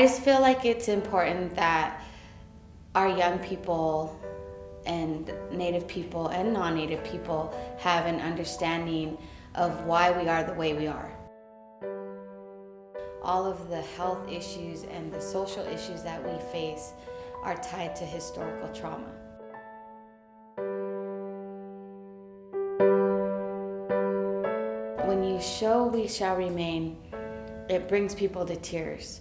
just feel like it's important that our young people and Native people and non-Native people have an understanding of why we are the way we are. All of the health issues and the social issues that we face are tied to historical trauma. When you show We Shall Remain, it brings people to tears.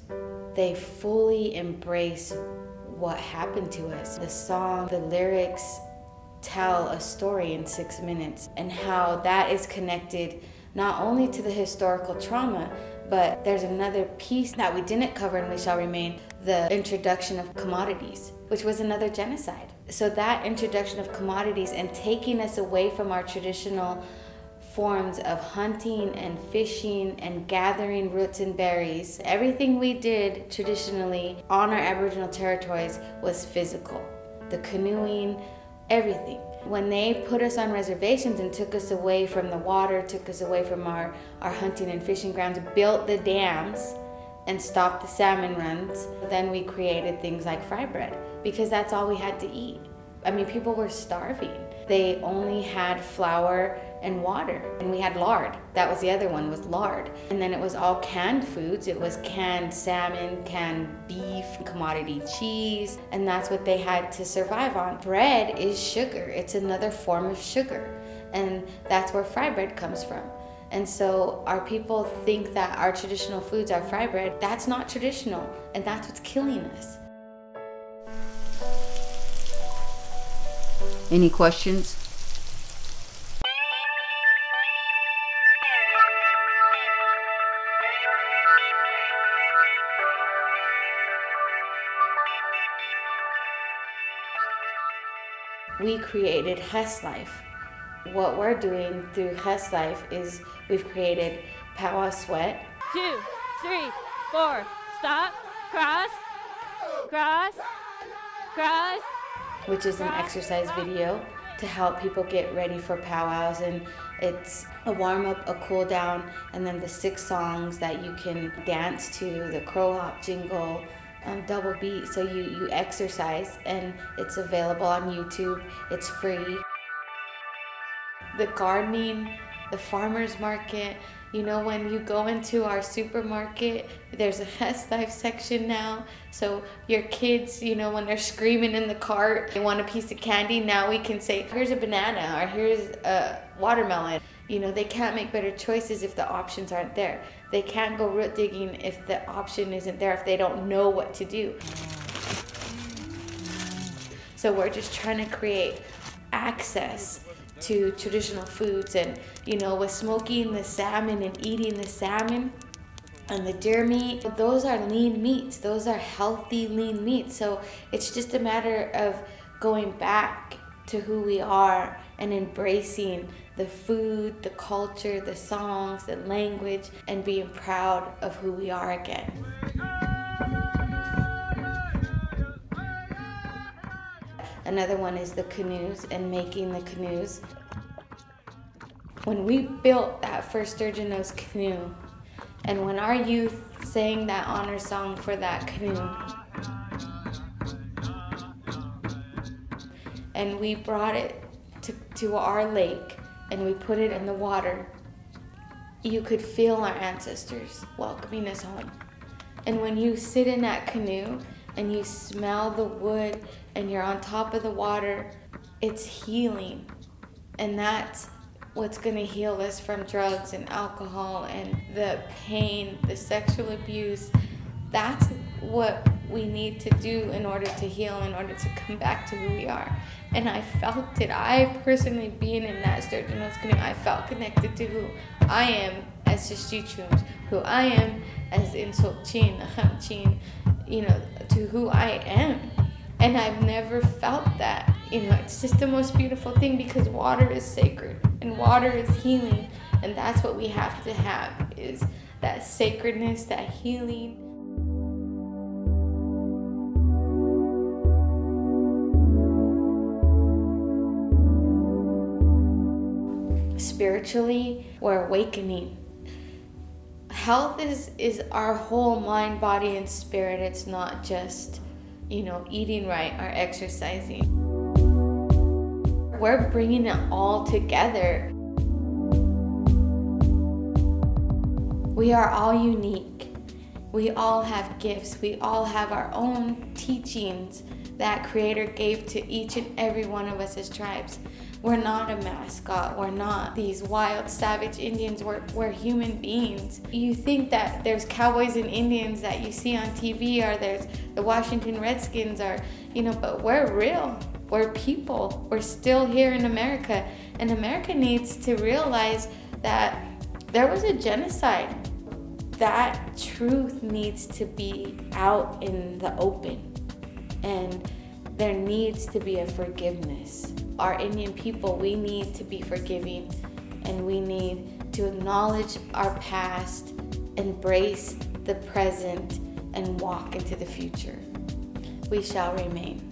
They fully embrace what happened to us. The song, the lyrics tell a story in 6 minutes, and how that is connected not only to the historical trauma, but there's another piece that we didn't cover in We Shall Remain, the introduction of commodities, which was another genocide. So that introduction of commodities and taking us away from our traditional forms of hunting and fishing and gathering roots and berries. Everything we did traditionally on our Aboriginal territories was physical. The canoeing, everything. When they put us on reservations and took us away from the water, took us away from our hunting and fishing grounds, built the dams and stopped the salmon runs, then we created things like fry bread because that's all we had to eat. I mean, people were starving. They only had flour and water, and we had lard. That was the other one, was lard. And then it was all canned foods. It was canned salmon, canned beef, commodity cheese, and that's what they had to survive on. Bread is sugar. It's another form of sugar, and that's where fry bread comes from. And so our people think that our traditional foods are fry bread. That's not traditional, and that's what's killing us. Any questions? We created qhestLife. What we're doing through qhestLife is we've created powwow sweat. 2, 3, 4, stop, cross, cross, cross. Which is an exercise video to help people get ready for powwows, and it's a warm-up, a cool-down, and then the 6 songs that you can dance to, the crow hop jingle, double beat, so you exercise, and it's available on YouTube. It's free. The gardening, the farmer's market, you know, when you go into our supermarket, there's a qhestLife section now. So your kids, you know, when they're screaming in the cart, they want a piece of candy, now we can say, here's a banana or here's a watermelon. You know, they can't make better choices if the options aren't there. They can't go root digging if the option isn't there, if they don't know what to do. So we're just trying to create access to traditional foods, and you know, with smoking the salmon and eating the salmon and the deer meat, those are lean meats, those are healthy lean meats. So it's just a matter of going back to who we are and embracing the food, the culture, the songs, the language, and being proud of who we are again. Another one is the canoes and making the canoes. When we built that first sturgeon nose canoe, and when our youth sang that honor song for that canoe, and we brought it to our lake and we put it in the water, you could feel our ancestors welcoming us home. And when you sit in that canoe and you smell the wood and you're on top of the water, it's healing. And that's what's gonna heal us from drugs and alcohol and the pain, the sexual abuse. That's what we need to do in order to heal, in order to come back to who we are. And I felt it. I personally, being in that sturgeon nose canoe, I felt connected to who I am as Shishtichums, who I am as Insokchin, Achamchin, you know, to who I am. And I've never felt that. You know, it's just the most beautiful thing, because water is sacred and water is healing. And that's what we have to have, is that sacredness, that healing. Spiritually, we're awakening. health is our whole mind, body, and spirit. It's not just, eating right or exercising. We're bringing it all together. We are all unique. We all have gifts. We all have our own teachings that Creator gave to each and every one of us as tribes. We're not a mascot. We're not these wild, savage Indians. We're human beings. You think that there's cowboys and Indians that you see on TV, or there's the Washington Redskins, or, but we're real. We're people. We're still here in America. And America needs to realize that there was a genocide. That truth needs to be out in the open. And there needs to be a forgiveness. Our Indian people, we need to be forgiving, and we need to acknowledge our past, embrace the present, and walk into the future. We shall remain.